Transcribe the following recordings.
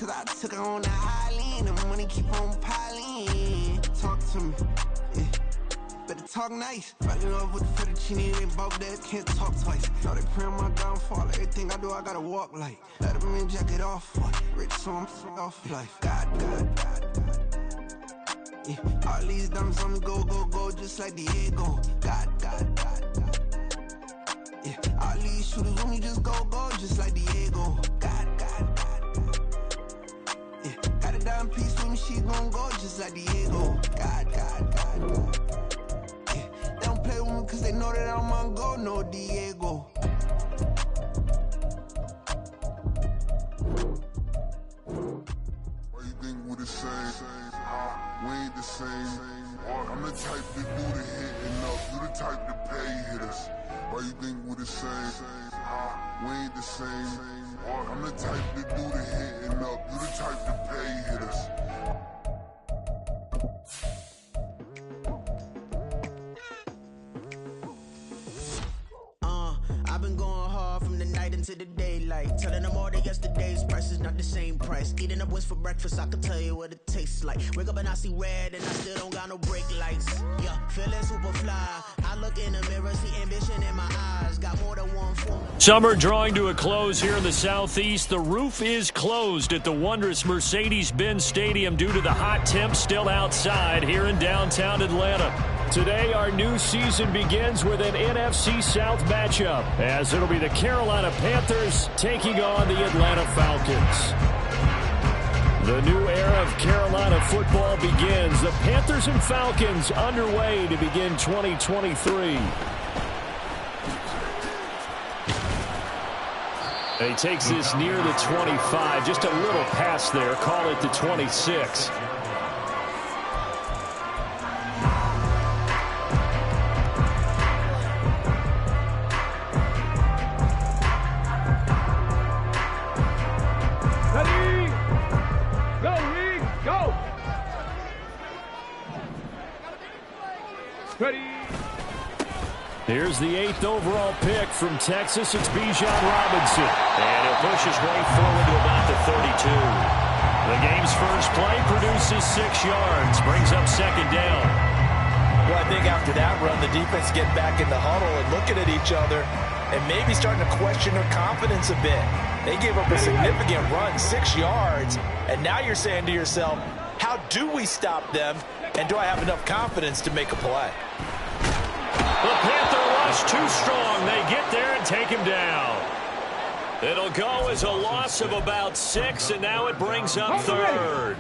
cause I took her on the island. The money keep on piling. Talk to me, yeah. Better talk nice. Fucking up with the fettuccine, they both dead, can't talk twice. Know they pray on my downfall. Everything I do, I gotta walk like. Let them in, jacket off. Rich, so I'm off life. God. Yeah. All these diamonds on me go, just like Diego. God. Yeah. All these shooters on me just go, just like Diego. God. Yeah. Got a dime piece with me, she gon' go just like Diego. God. Yeah. They don't play with me cause they know that I'm on go, no Diego. Why you think we're the same? We ain't the same. I'm the type to do the hitting up, you the type to pay hitters. Why you think we're the same? We ain't the same. I'm the type to do the hitting up, you the type to pay hitters. I've been going hard from the night into the daylight. Telling them all that yesterday's price is not the same price. Eating up wings for breakfast, I can tell you what it tastes like. Wake up and I see red and I still don't got no brake lights. Yeah, feeling super fly. I look in the mirror, see ambition in my eyes. Got more than one form. Summer drawing to a close here in the Southeast. The roof is closed at the wondrous Mercedes-Benz Stadium due to the hot temps still outside here in downtown Atlanta. Today, our new season begins with an NFC South matchup, as it'll be the Carolina Panthers taking on the Atlanta Falcons. The new era of Carolina football begins. The Panthers and Falcons underway to begin 2023. He takes this near the 25, just a little pass there, call it the 26. Here's the 8th overall pick from Texas. It's Bijan Robinson. And he'll push his way forward to about the 32. The game's first play produces 6 yards. Brings up second down. Well, I think after that run, the defense get back in the huddle and looking at each other and maybe starting to question their confidence a bit. They gave up a significant run, 6 yards. And now you're saying to yourself, how do we stop them? And do I have enough confidence to make a play? The Panther rush too strong. They get there and take him down. It'll go as a loss of about 6, and now it brings up third.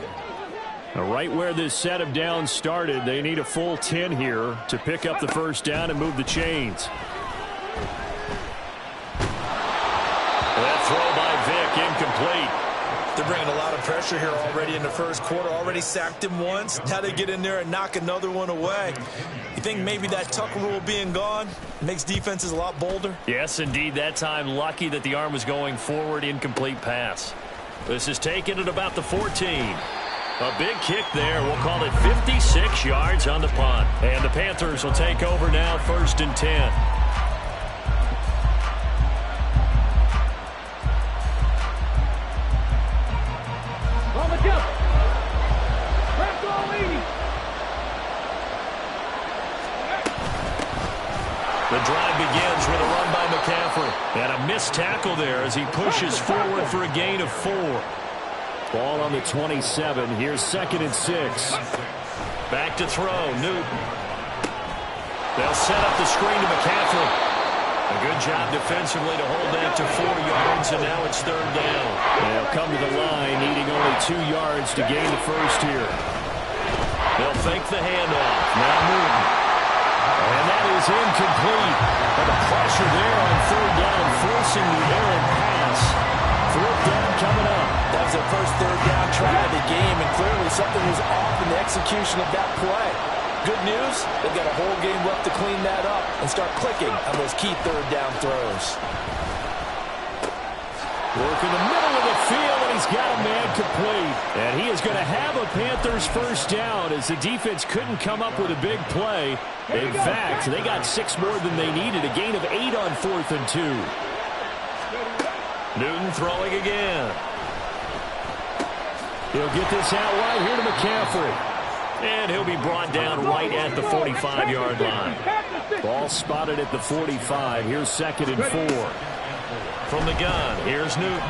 Now, right where this set of downs started, they need a full 10 here to pick up the first down and move the chains. That throw by Vick, incomplete. They're bringing a lot of pressure here already in the first quarter. Already sacked him once. Now they get in there and knock another one away. You think maybe that Tucker rule being gone makes defenses a lot bolder? Yes, indeed. That time, lucky that the arm was going forward. Incomplete pass. This is taken at about the 14. A big kick there. We'll call it 56 yards on the punt. And the Panthers will take over now, 1st and 10. The drive begins with a run by McCaffrey. And a missed tackle there as he pushes forward for a gain of 4. Ball on the 27. Here's 2nd and 6. Back to throw. Newton. They'll set up the screen to McCaffrey. A good job defensively to hold that to 4 yards, and now it's 3rd down. They'll come to the line, needing only 2 yards to gain the first here. They'll fake the handoff. Now Newton. And that is incomplete. But the pressure there on 3rd down, forcing the errant pass. 4th down coming up. That was their first 3rd down try of the game, and clearly something was off in the execution of that play. Good news, they've got a whole game left to clean that up and start clicking on those key 3rd down throws. Work in the middle of the field, and he's got a man complete. And he is going to have a Panthers first down as the defense couldn't come up with a big play. In fact, they got 6 more than they needed, a gain of 8 on 4th and 2. Newton throwing again. He'll get this out right here to McCaffrey. And he'll be brought down right at the 45-yard line. Ball spotted at the 45. Here's 2nd and 4. From the gun, here's Newton.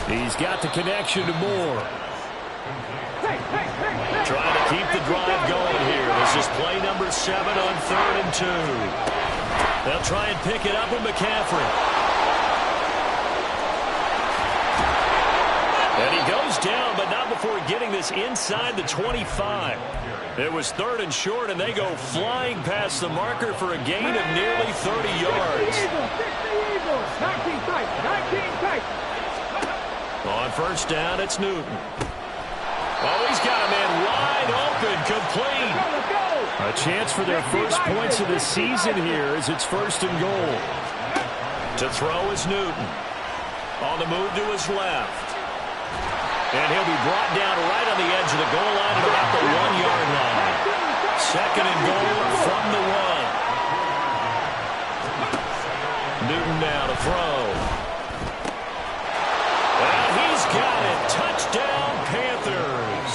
He's got the connection to Moore. Trying to keep the drive going here. This is play number 7 on 3rd and 2. They'll try and pick it up with McCaffrey. And he goes down, but not before getting this inside the 25. It was 3rd and short, and they go flying past the marker for a gain of nearly 30 yards. On 1st down, it's Newton. Oh, he's got a man wide open, complete. A chance for their first points of the season here as it's 1st and goal. To throw is Newton. On the move to his left. And he'll be brought down right on the edge of the goal line at about the 1-yard line. 2nd and goal from the 1. Newton now to throw. And he's got it. Touchdown, Panthers.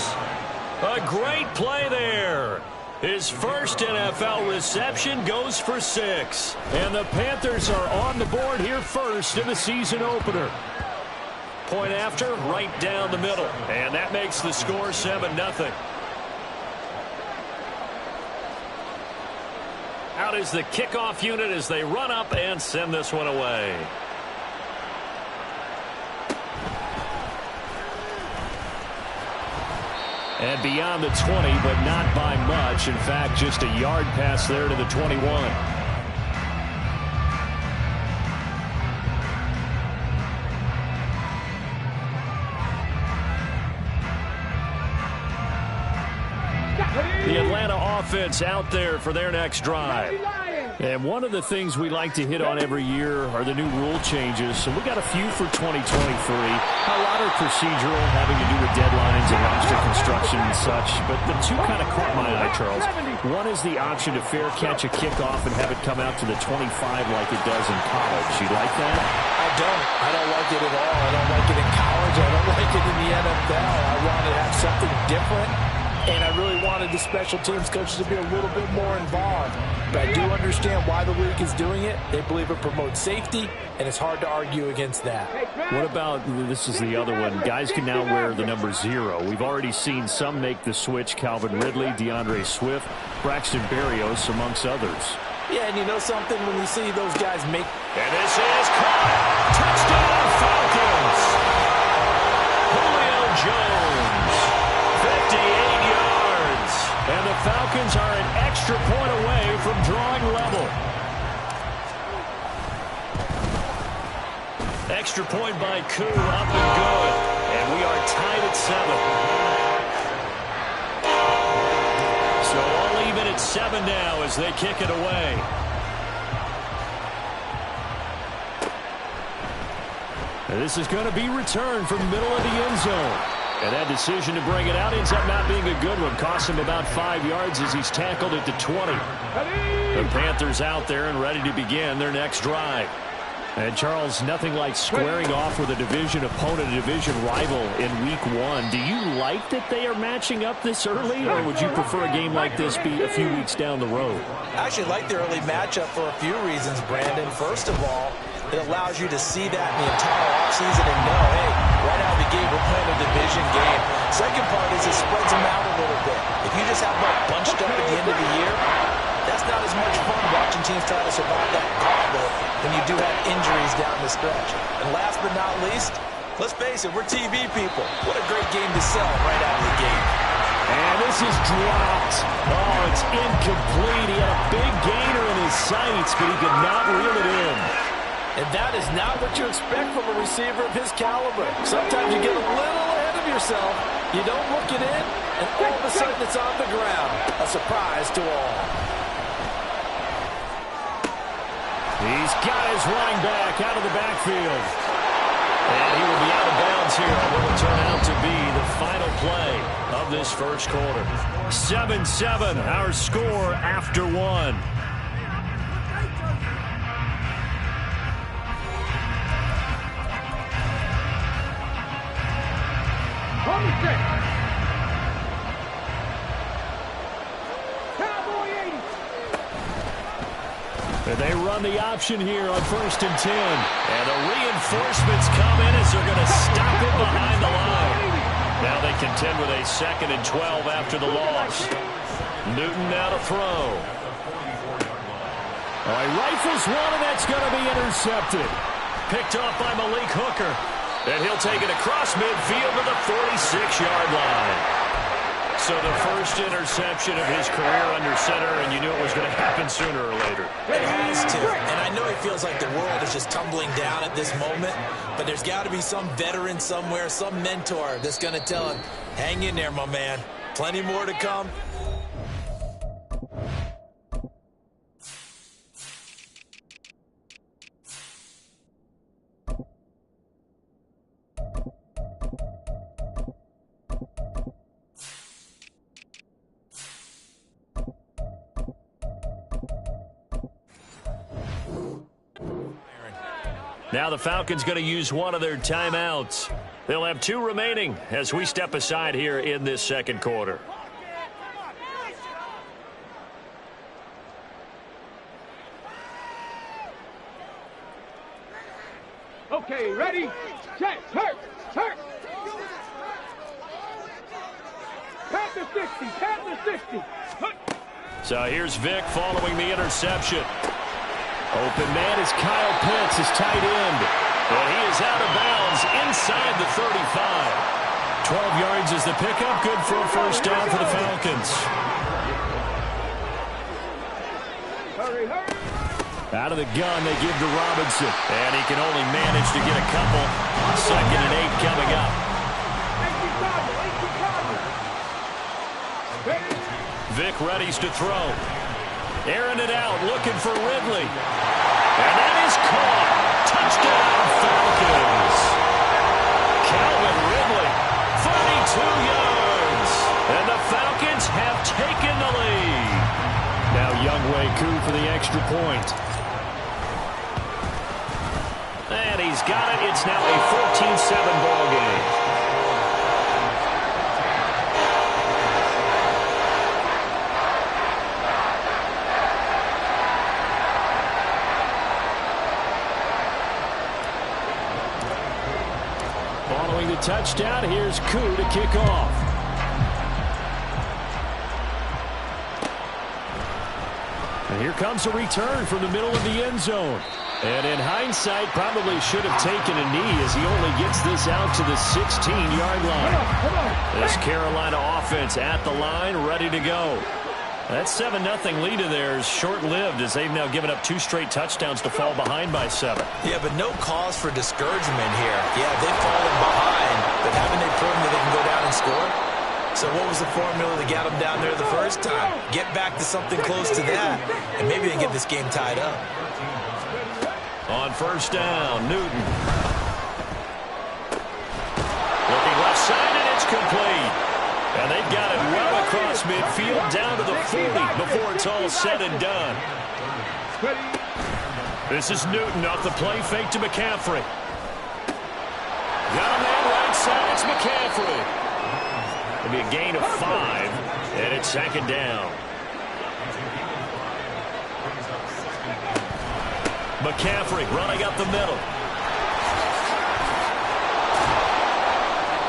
A great play there. His first NFL reception goes for 6. And the Panthers are on the board here first in the season opener. Point after, right down the middle. And that makes the score 7-0. Out is the kickoff unit as they run up and send this one away. And beyond the 20, but not by much. In fact, just a yard pass there to the 21. The Atlanta offense out there for their next drive. And one of the things we like to hit on every year are the new rule changes. So we got a few for 2023. A lot are procedural, having to do with deadlines and roster construction and such. But the two kind of caught my eye, Charles. One is the option to fair catch a kickoff and have it come out to the 25 like it does in college. You like that? I don't like it at all. I don't like it in college. I don't like it in the NFL. I want to have something different. And I really wanted the special teams coaches to be a little bit more involved. But I do understand why the league is doing it. They believe it promotes safety, and it's hard to argue against that. What about, this is the other one, guys can now wear the number 0. We've already seen some make the switch, Calvin Ridley, DeAndre Swift, Braxton Berrios, amongst others. Yeah, and you know something, when you see those guys make... And this is caught! Touchdown, Falcons! Julio Jones, 58 yards. And the Falcons are an extra point away from drawing level. Extra point by Koo, up and good. And we are tied at 7. So all even at 7 now as they kick it away. And this is going to be returned from the middle of the end zone. And that decision to bring it out ends up not being a good one. Costs him about 5 yards as he's tackled at the 20. The Panthers out there and ready to begin their next drive. And, Charles, nothing like squaring off with a division opponent, a division rival in Week 1. Do you like that they are matching up this early, or would you prefer a game like this be a few weeks down the road? I actually like the early matchup for a few reasons, Brandon. First of all, it allows you to see that in the entire offseason and know, hey, right out of the gate, we're playing a division game. Second part is it spreads them out a little bit. If you just have them bunched up at the end of the year, that's not as much fun watching teams try to survive that gauntlet when you do have injuries down the stretch. And last but not least, let's face it, we're TV people. What a great game to sell right out of the gate. And this is dropped. Oh, it's incomplete. He had a big gainer in his sights, but he could not reel it in. And that is not what you expect from a receiver of his caliber. Sometimes you get a little ahead of yourself. You don't look it in, and all of a sudden it's on the ground. A surprise to all. He's got his running back out of the backfield. And he will be out of bounds here on what will turn out to be the final play of this first quarter. 7-7, our score after 1. And they run the option here on 1st and 10. And the reinforcements come in as they're going to stop it behind the line. Now they contend with a 2nd and 12 after the loss. Newton now to throw. Oh, he rifles one, and that's going to be intercepted. Picked off by Malik Hooker. And he'll take it across midfield to the 46-yard line. So the first interception of his career under center, and you knew it was going to happen sooner or later. It has to. And I know he feels like the world is just tumbling down at this moment, but there's got to be some veteran somewhere, some mentor that's going to tell him, hang in there, my man. Plenty more to come. Now the Falcons going to use one of their timeouts. They'll have 2 remaining as we step aside here in this 2nd quarter. Okay, ready? Check. Turn. Panther 60. So here's Vic following the interception. Open man is Kyle Pitts, his tight end. And he is out of bounds inside the 35. 12 yards is the pickup. Good for a first down for the Falcons. Hurry. Out of the gun, they give to Robinson. And he can only manage to get a couple. 2nd and 8 coming up. Vic readies to throw. Airing it out, looking for Ridley. And that is caught. Touchdown, Falcons. Calvin Ridley, 32 yards. And the Falcons have taken the lead. Now Younghoe Koo for the extra point. And he's got it. It's now a 14-7 ball game. Following the touchdown, here's Koo to kick off. And here comes a return from the middle of the end zone. And in hindsight, probably should have taken a knee as he only gets this out to the 16-yard line. This Carolina offense at the line, ready to go. That 7-0 lead of theirs short-lived as they've now given up 2 straight touchdowns to fall behind by 7. Yeah, but no cause for discouragement here. Yeah, they've fallen behind, but haven't they proven that they can go down and score? So what was the formula that got them down there the first time? Get back to something close to that, and maybe they get this game tied up. On first down, Newton. Looking left side, and it's complete. And they've got it well across midfield down to the 40 before it's all said and done. This is Newton off the play fake to McCaffrey. Got a man right side. It's McCaffrey. It'll be a gain of 5, and it's 2nd down. McCaffrey running up the middle.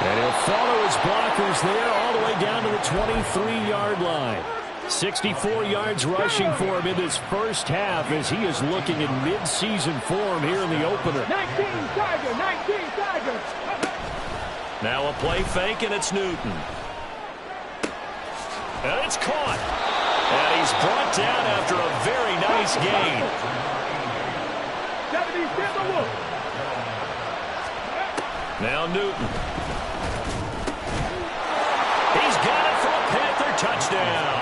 And he'll follow his blockers there all the way down to the 23-yard line. 64 yards rushing for him in this first half as he is looking in mid-season form here in the opener. 19 Tiger. Now a play fake, and it's Newton. And it's caught. And he's brought down after a very nice gain. Now Newton. He's got it for a Panther touchdown.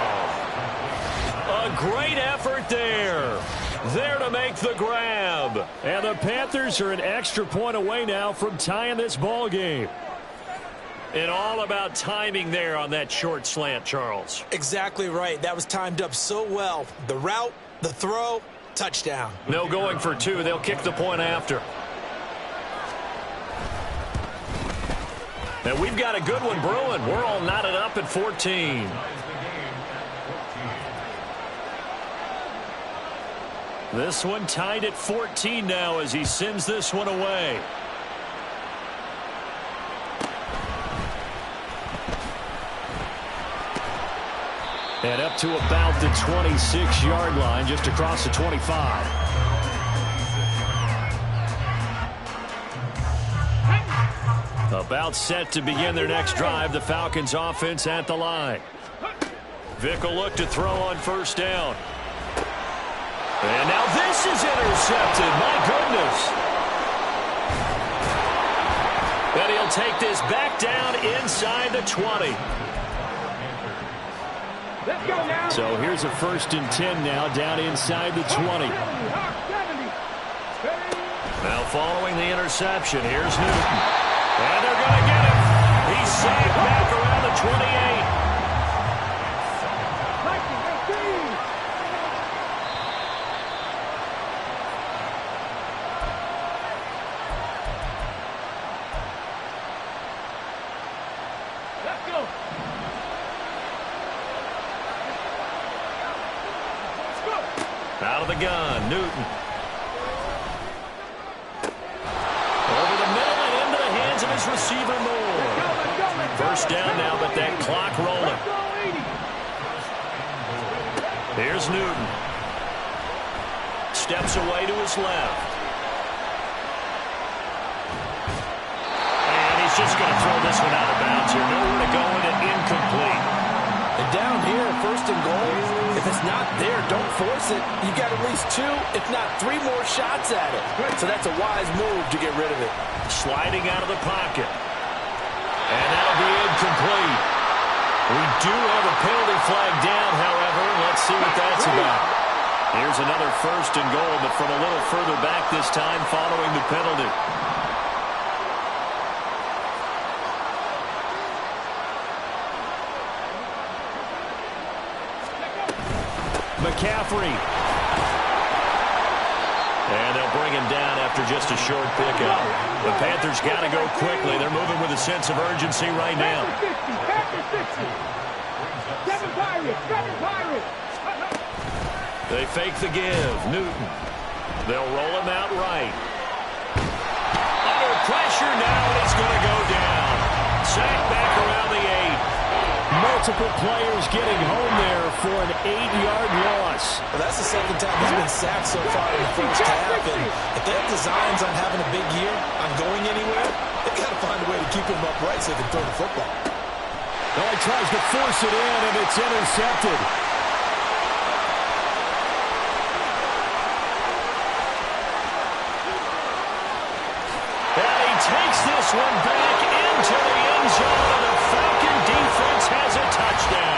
A great effort there. There to make the grab. And the Panthers are an extra point away now from tying this ball game. And all about timing there on that short slant, Charles. Exactly right. That was timed up so well. The route, the throw, touchdown. No going for 2. They'll kick the point after. And we've got a good one brewing. We're all knotted up at 14. This one tied at 14 now as he sends this one away. And up to about the 26-yard line, just across the 25. About set to begin their next drive. The Falcons offense at the line. Vick will look to throw on first down. And now this is intercepted. My goodness. And he'll take this back down inside the 20. Let's go now. So here's a 1st and 10 now down inside the 20. Now following the interception, here's Newton. And they're going to get him. He's sacked back around the 28. Let's go. Out of the gun, Newton. Over the middle and into the hands of his receiver, Moore. First down now, but that clock rolling. Here's Newton. Steps away to his left. And he's just going to throw this one out of bounds here. Nowhere to go with it, incomplete. And down here, 1st and goal, if it's not there, don't force it. You got at least 2, if not 3 more shots at it. So that's a wise move to get rid of it. Sliding out of the pocket. And that'll be incomplete. We do have a penalty flag down, however. Let's see what that's about. Here's another 1st and goal, but from a little further back this time following the penalty. McCaffrey. And they'll bring him down after just a short pickup. The Panthers got to go quickly. They're moving with a sense of urgency right now. They fake the give. Newton. They'll roll him out right. Under pressure now, and he's going to go down. Sacked back around the 8. Multiple players getting home there for an 8-yard loss. Well, that's the 2nd time he's been sacked so far in the first half. And if they have designs on having a big year, on going anywhere, they've got to find a way to keep him upright so they can throw the football. Well, he tries to force it in, and it's intercepted. And he takes this one back into the end zone, and the Falcon defense has a touchdown.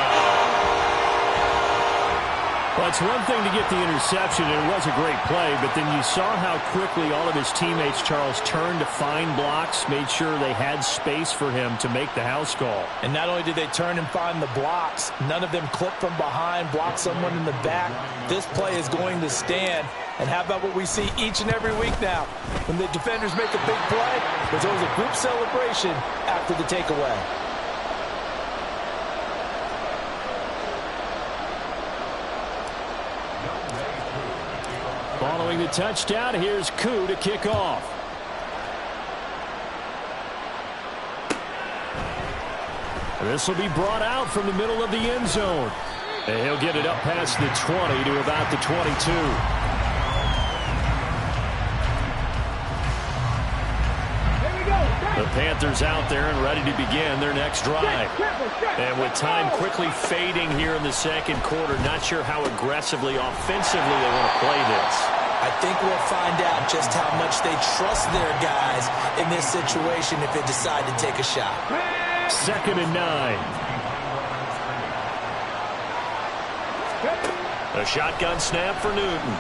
Well, it's one thing to get the interception, and it was a great play, but then you saw how quickly all of his teammates, Charles, turned to find blocks, made sure they had space for him to make the house call. And not only did they turn and find the blocks, none of them clipped from behind, blocked someone in the back. This play is going to stand. And how about what we see each and every week now? When the defenders make a big play, there's always a group celebration after the takeaway. Following the touchdown, here's Koo to kick off. This will be brought out from the middle of the end zone. And he'll get it up past the 20 to about the 22. The Panthers out there and ready to begin their next drive. And with time quickly fading here in the 2nd quarter, not sure how aggressively, offensively they want to play this. I think we'll find out just how much they trust their guys in this situation if they decide to take a shot. 2nd and 9. A shotgun snap for Newton.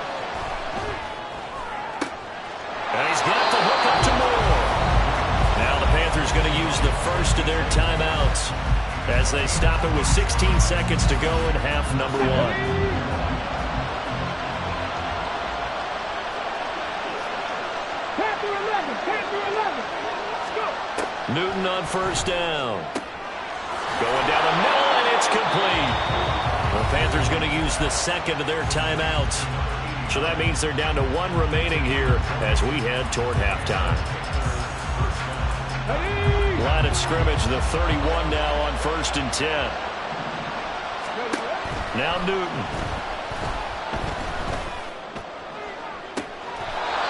And he's got the hook up to Moore. Now the Panthers going to use the first of their timeouts as they stop it with 16 seconds to go in half number 1. Newton on first down. Going down the middle, and it's complete. The Panthers going to use the 2nd of their timeouts. So that means they're down to 1 remaining here as we head toward halftime. Line of scrimmage, the 31 now on 1st and 10. Now Newton.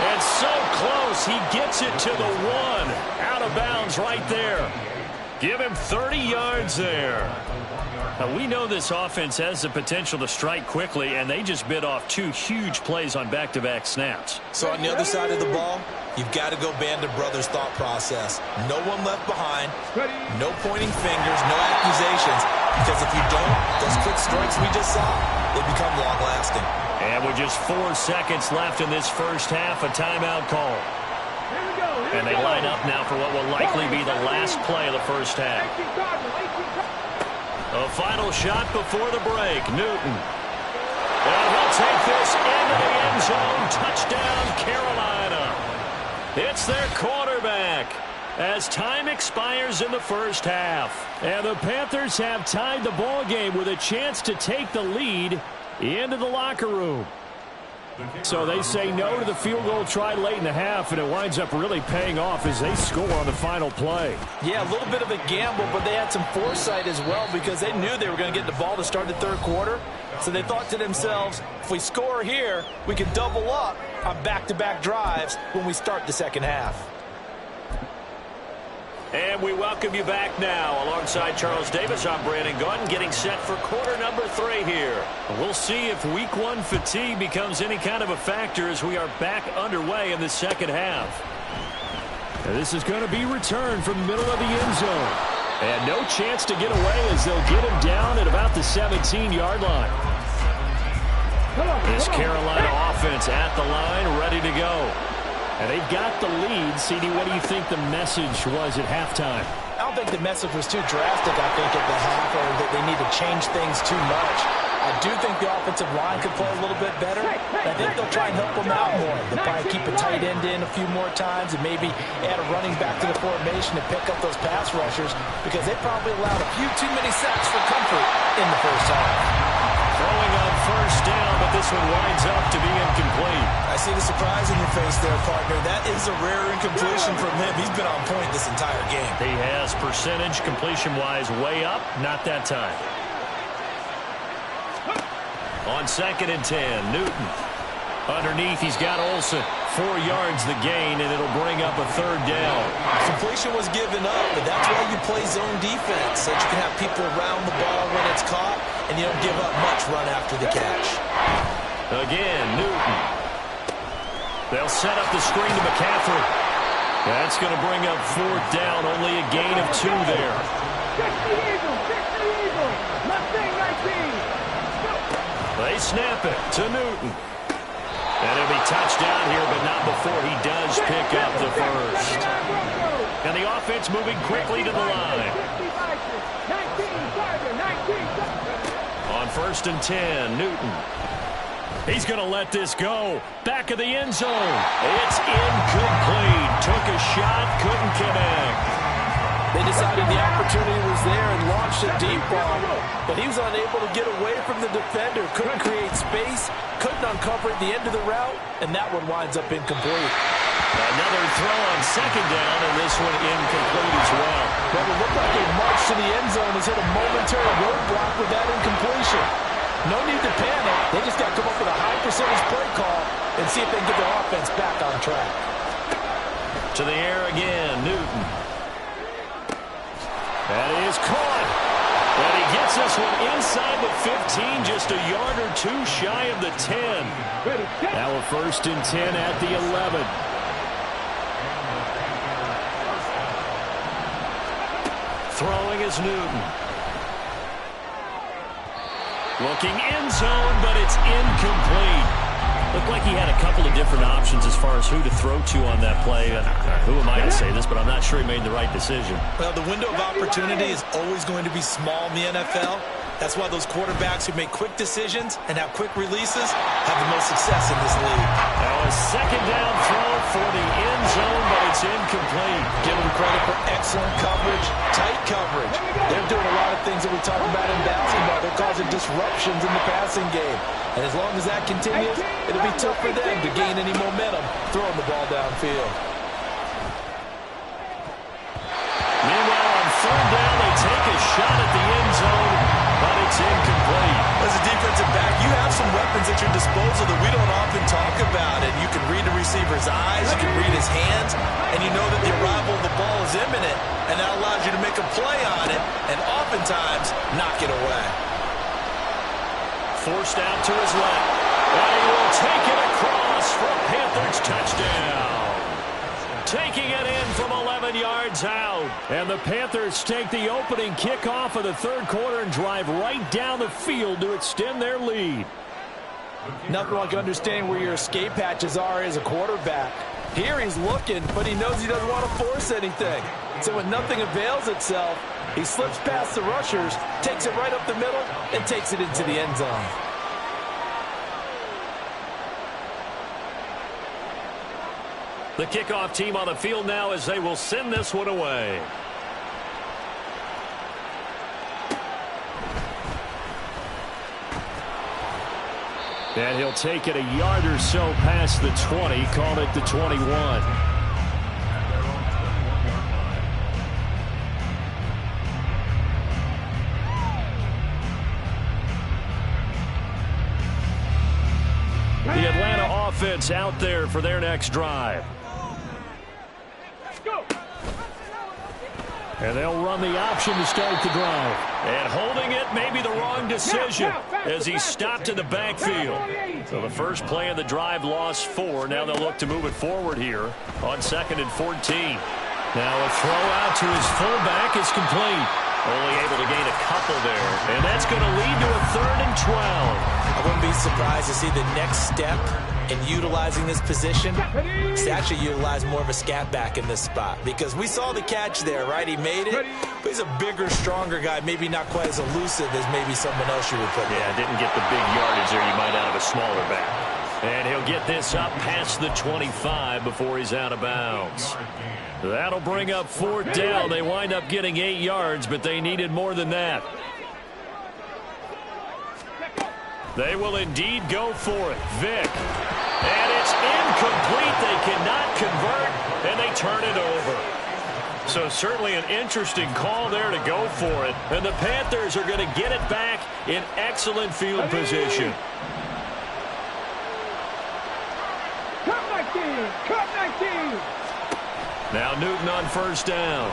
And so close, he gets it to the 1. Out of bounds right there. Give him 30 yards there. Now, we know this offense has the potential to strike quickly, and they just bit off 2 huge plays on back-to-back snaps. So on the other side of the ball, you've got to go Band of Brothers thought process. No one left behind, no pointing fingers, no accusations, because if you don't, those quick strikes we just saw, they become long-lasting. And with just 4 seconds left in this first half, a timeout call. And they line up now for what will likely be the last play of the first half. A final shot before the break. Newton. And he'll take this into the end zone. Touchdown, Carolina. It's their quarterback as time expires in the first half. And the Panthers have tied the ball game with a chance to take the lead into the locker room. So they say no to the field goal try late in the half, and it winds up really paying off as they score on the final play. Yeah, a little bit of a gamble, but they had some foresight as well because they knew they were going to get the ball to start the third quarter. So they thought to themselves, if we score here, we can double up on back-to-back drives when we start the second half. And we welcome you back now. Alongside Charles Davis, I'm Brandon Gaudin, getting set for quarter number 3 here. We'll see if week 1 fatigue becomes any kind of a factor as we are back underway in the second half. And this is going to be returned from the middle of the end zone. And no chance to get away as they'll get him down at about the 17-yard line. This Carolina offense at the line, ready to go. And they've got the lead. CD, what do you think the message was at halftime? I don't think the message was too drastic, I think, at the half, or that they need to change things too much. I do think the offensive line could play a little bit better. I think they'll try and help them out more. They'll probably keep a tight end in a few more times and maybe add a running back to the formation to pick up those pass rushers because they probably allowed a few too many sacks for comfort in the first half. Throwing on first down, but this one winds up to be incomplete. I see the surprise in your face there, partner. That is a rare incompletion from him. He's been on point this entire game. He has percentage completion-wise way up. Not that time. On 2nd and 10, Newton. Underneath, he's got Olsen. 4 yards the gain, and it'll bring up a 3rd down. Completion was given up, but that's why you play zone defense, so that you can have people around the ball when it's caught, and you don't give up much run after the catch. Again, Newton. They'll set up the screen to McCaffrey. That's going to bring up 4th down, only a gain of 2 there. They snap it to Newton. And it'll be touchdown here, but not before he does pick up the first. And the offense moving quickly to the line. On 1st and 10, Newton. He's going to let this go. Back of the end zone. It's incomplete. Took a shot, couldn't connect. They decided the opportunity was there and launched a deep ball, but he was unable to get away from the defender, couldn't create space, couldn't uncover at the end of the route, and that one winds up incomplete. Another throw on 2nd down, and this one incomplete as well. But it looked like a march to the end zone has hit a momentary roadblock with that incompletion. No need to panic. They just got to come up with a high percentage play call and see if they can get their offense back on track. To the air again, Newton. That is caught. And he gets this one inside the 15, just a yard or 2 shy of the 10. Now a 1st and 10 at the 11. Throwing is Newton. Looking end zone, but it's incomplete. Looked like he had a couple of different options as far as who to throw to on that play. Who am I to say this, but I'm not sure he made the right decision. Well, the window of opportunity is always going to be small in the NFL. That's why those quarterbacks who make quick decisions and have quick releases have the most success in this league. Now a 2nd down throw for the end zone, but it's incomplete. Give him credit for excellent coverage, tight coverage. They're doing a lot of things that we talk about in basketball. They're causing disruptions in the passing game. And as long as that continues, it'll be tough for them to gain any momentum throwing the ball downfield. Meanwhile, on third down, they take a shot at the end zone, but it's incomplete. As a defensive back, you have some weapons at your disposal that we don't often talk about. And you can read the receiver's eyes, you can read his hands, and you know that the arrival of the ball is imminent, and that allows you to make a play on it and oftentimes knock it away. Forced out to his left, and he will take it across for a Panthers touchdown. Taking it in from 11 yards out. And the Panthers take the opening kickoff of the third quarter and drive right down the field to extend their lead. Nothing like understanding where your escape hatches are as a quarterback. Here he's looking, but he knows he doesn't want to force anything. So when nothing avails itself, he slips past the rushers, takes it right up the middle, and takes it into the end zone. The kickoff team on the field now as they will send this one away. And he'll take it a yard or so past the 20, call it the 21. The Atlanta offense out there for their next drive. And they'll run the option to start the drive. And holding it may be the wrong decision as he's stopped in the backfield. So the first play of the drive lost 4. Now they'll look to move it forward here on 2nd and 14. Now a throw out to his fullback is complete. Only able to gain a couple there. And that's going to lead to a 3rd and 12. I wouldn't be surprised to see the next step in utilizing this position is to actually utilize more of a scat back in this spot. Because we saw the catch there, right? He made it, but he's a bigger, stronger guy. Maybe not quite as elusive as maybe someone else you would put. Yeah, didn't get the big yardage there you might out of a smaller back. And he'll get this up past the 25 before he's out of bounds. That'll bring up 4th down. They wind up getting 8 yards, but they needed more than that. They will indeed go for it. Vick. And it's incomplete. They cannot convert, and they turn it over. So certainly an interesting call there to go for it. And the Panthers are going to get it back in excellent field position. Cut 19! Cut 19! Now Newton on 1st down.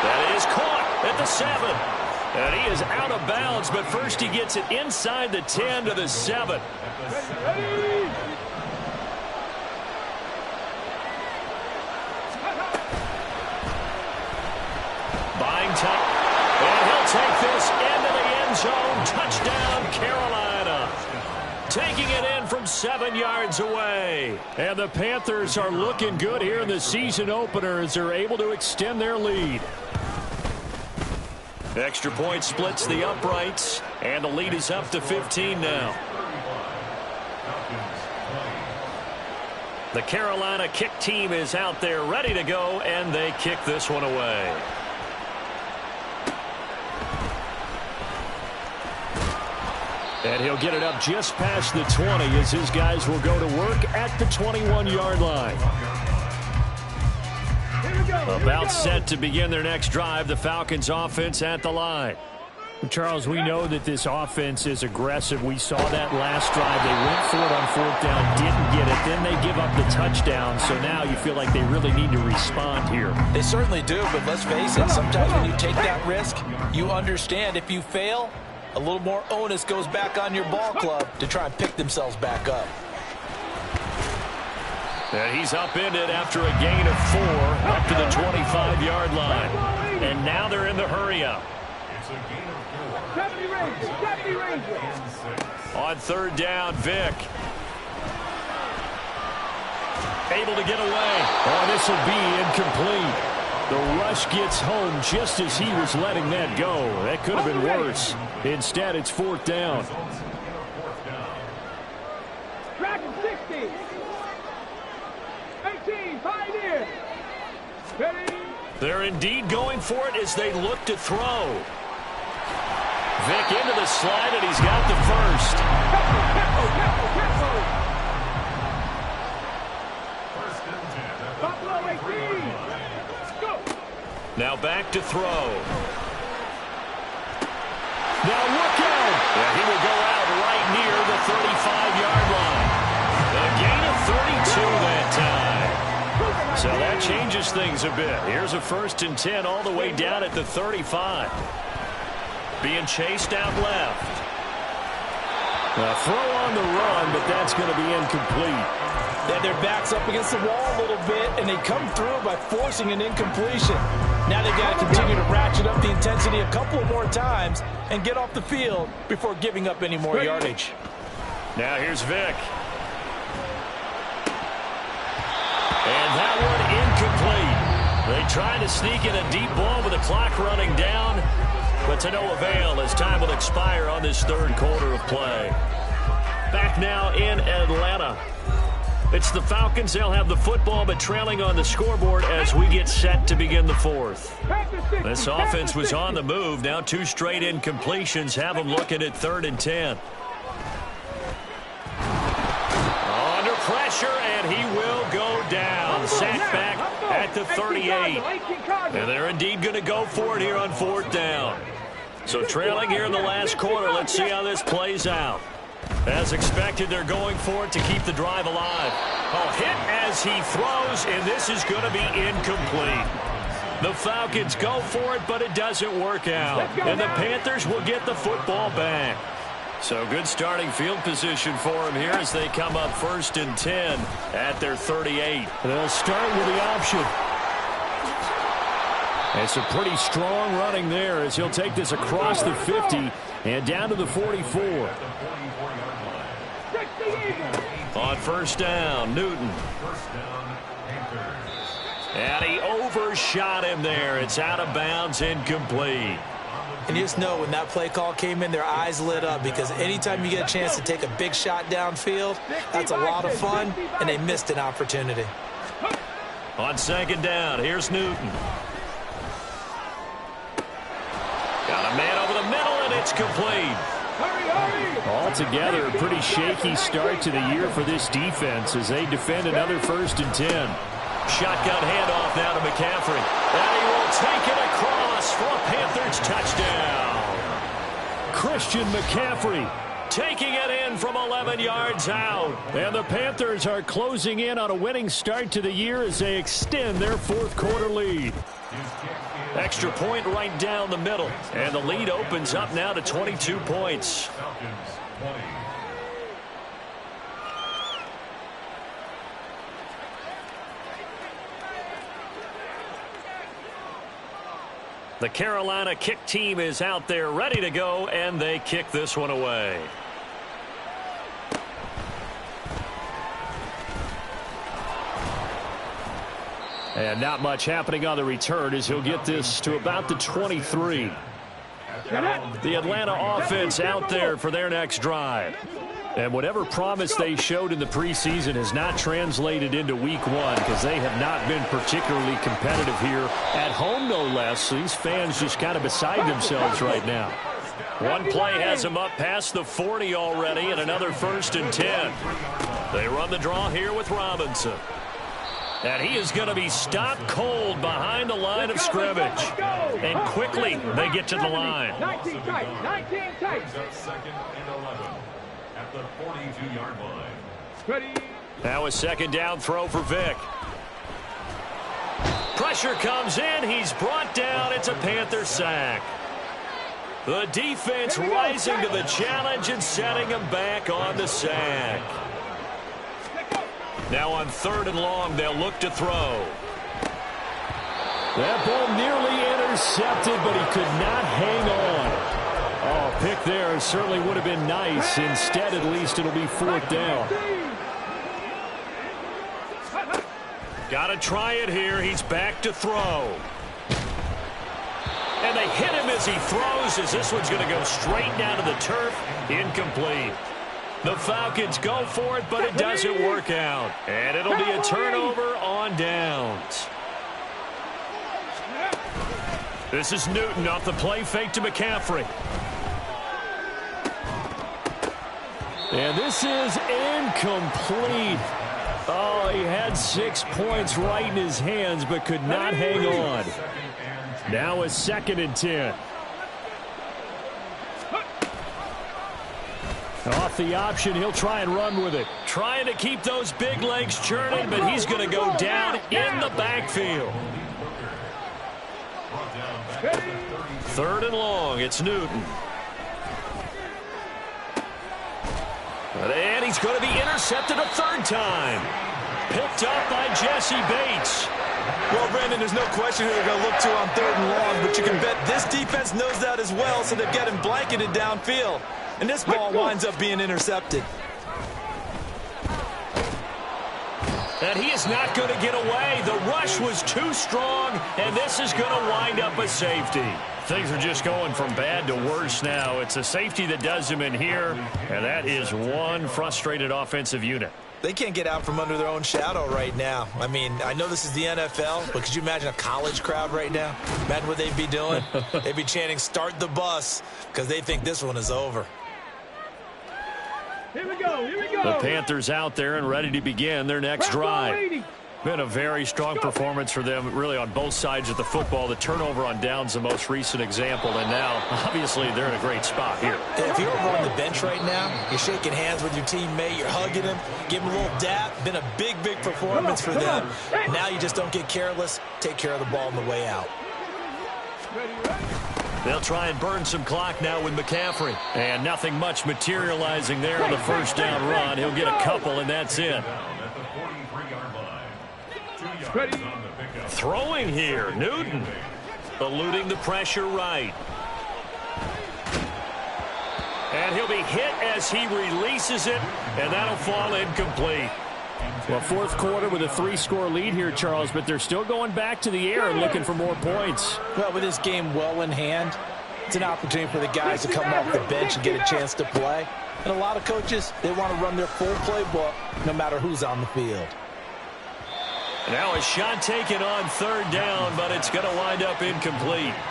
That is caught at the 7. And he is out of bounds, but first he gets it inside the 10 to the 7. Buying time. And he'll take this into the end zone. Touchdown, Carolina. Taking it in from 7 yards away. And the Panthers are looking good here in the season opener as they're able to extend their lead. Extra point splits the uprights, and the lead is up to 15 now. The Carolina kick team is out there ready to go, and they kick this one away. And he'll get it up just past the 20 as his guys will go to work at the 21-yard line. About set to begin their next drive, the Falcons offense at the line. Charles, we know that this offense is aggressive. We saw that last drive. They went for it on 4th down, didn't get it. Then they give up the touchdown. So now you feel like they really need to respond here. They certainly do, but let's face it, sometimes when you take that risk, you understand if you fail, a little more onus goes back on your ball club to try and pick themselves back up. And he's upended after a gain of 4 up to the 25-yard line. And now they're in the hurry-up. On 3rd down, Vick. Able to get away. Oh, this will be incomplete. The rush gets home just as he was letting that go. That could have been worse. Instead, it's 4th down. Track 60. 18, pioneer. They're indeed going for it as they look to throw. Vick into the slide, and he's got the first. Now back to throw. Now look out. Yeah, he will go out right near the 35-yard line. A gain of 32 that time. So that changes things a bit. Here's a 1st and 10 all the way down at the 35. Being chased out left. A throw on the run, but that's going to be incomplete. They had their backs up against the wall a little bit, and they come through by forcing an incompletion. Now they've got to continue to ratchet up the intensity a couple of more times and get off the field before giving up any more yardage. Now here's Vick. And that one incomplete. They try to sneak in a deep ball with the clock running down, but to no avail as time will expire on this 3rd quarter of play. Back now in Atlanta. It's the Falcons. They'll have the football, but trailing on the scoreboard as we get set to begin the 4th. This offense was on the move. Now 2 straight incompletions have them looking at 3rd and 10. Under pressure, and he will go down. Sacked back at the 38. And they're indeed going to go for it here on 4th down. So trailing here in the last quarter. Let's see how this plays out. As expected, they're going for it to keep the drive alive. Hit as he throws, and this is going to be incomplete. The Falcons go for it, but it doesn't work out. And the Panthers will get the football back. So good starting field position for them here as they come up 1st and 10 at their 38. They'll start with the option. It's a pretty strong running there as he'll take this across the 50 and down to the 44. On 1st down, Newton. And he overshot him there. It's out of bounds, incomplete. And you just know when that play call came in, their eyes lit up because anytime you get a chance to take a big shot downfield, that's a lot of fun, and they missed an opportunity. On 2nd down, here's Newton. Got a man over the middle, and it's complete. Altogether, a pretty shaky start to the year for this defense as they defend another 1st and 10. Shotgun handoff now to McCaffrey. And he will take it across for a Panthers touchdown. Christian McCaffrey taking it in from 11 yards out. And the Panthers are closing in on a winning start to the year as they extend their 4th quarter lead. Extra point right down the middle. And the lead opens up now to 22 points. The Carolina kick team is out there ready to go, and they kick this one away. And not much happening on the return as he'll get this to about the 23. The Atlanta offense out there for their next drive. And whatever promise they showed in the preseason has not translated into week 1 because they have not been particularly competitive here at home, no less. These fans just kind of beside themselves right now. One play has them up past the 40 already, and another 1st and 10. They run the draw here with Robinson. And he is going to be stopped cold behind the line of scrimmage. And quickly they get to the line. 19 tight, 19 tight. 2nd and 11 at the 42-yard line. Ready. Now a 2nd down throw for Vick. Pressure comes in. He's brought down. It's a Panther sack. The defense rising to the challenge and setting him back on the sack. Now on 3rd and long, they'll look to throw. That ball nearly intercepted, but he could not hang on. Oh, pick there certainly would have been nice. Instead, at least it'll be 4th down. Got to try it here. He's back to throw. And they hit him as he throws, as this one's going to go straight down to the turf. Incomplete. The Falcons go for it, but it doesn't work out. And it'll be a turnover on downs. This is Newton off the play fake to McCaffrey. And this is incomplete. Oh, he had 6 points right in his hands, but could not hang on. Now a 2nd and 10. Off the option, he'll try and run with it. Trying to keep those big legs churning, but he's going to go down in the backfield. 3rd and long, it's Newton. And he's going to be intercepted a 3rd time. Picked up by Jesse Bates. Well, Brandon, there's no question who they're going to look to on 3rd and long, but you can bet this defense knows that as well, so they've got him blanketed downfield. And this ball winds up being intercepted. And he is not going to get away. The rush was too strong, and this is going to wind up a safety. Things are just going from bad to worse now. It's a safety that does him in here, and that is one frustrated offensive unit. They can't get out from under their own shadow right now. I mean, I know this is the NFL, but could you imagine a college crowd right now? Imagine what they'd be doing. They'd be chanting, "Start the bus," because they think this one is over. Here we go, here we go. The Panthers out there and ready to begin their next drive. Been a very strong performance for them, really, on both sides of the football. The turnover on downs, the most recent example, and now, obviously, they're in a great spot here. If you're over on the bench right now, you're shaking hands with your teammate, you're hugging him, give him a little dap. Been a big, big performance for them. Now you just don't get careless. Take care of the ball on the way out. They'll try and burn some clock now with McCaffrey. And nothing much materializing there on the first down run. He'll get a couple, and that's it. Throwing here, Newton. Eluding the pressure right. And he'll be hit as he releases it, and that'll fall incomplete. Well, 4th quarter with a 3-score lead here, Charles, but they're still going back to the air and looking for more points. Well, with this game well in hand, it's an opportunity for the guys to come off the bench and get a chance to play. And a lot of coaches, they want to run their full playbook no matter who's on the field. Now a shot taken on 3rd down, but it's going to wind up incomplete.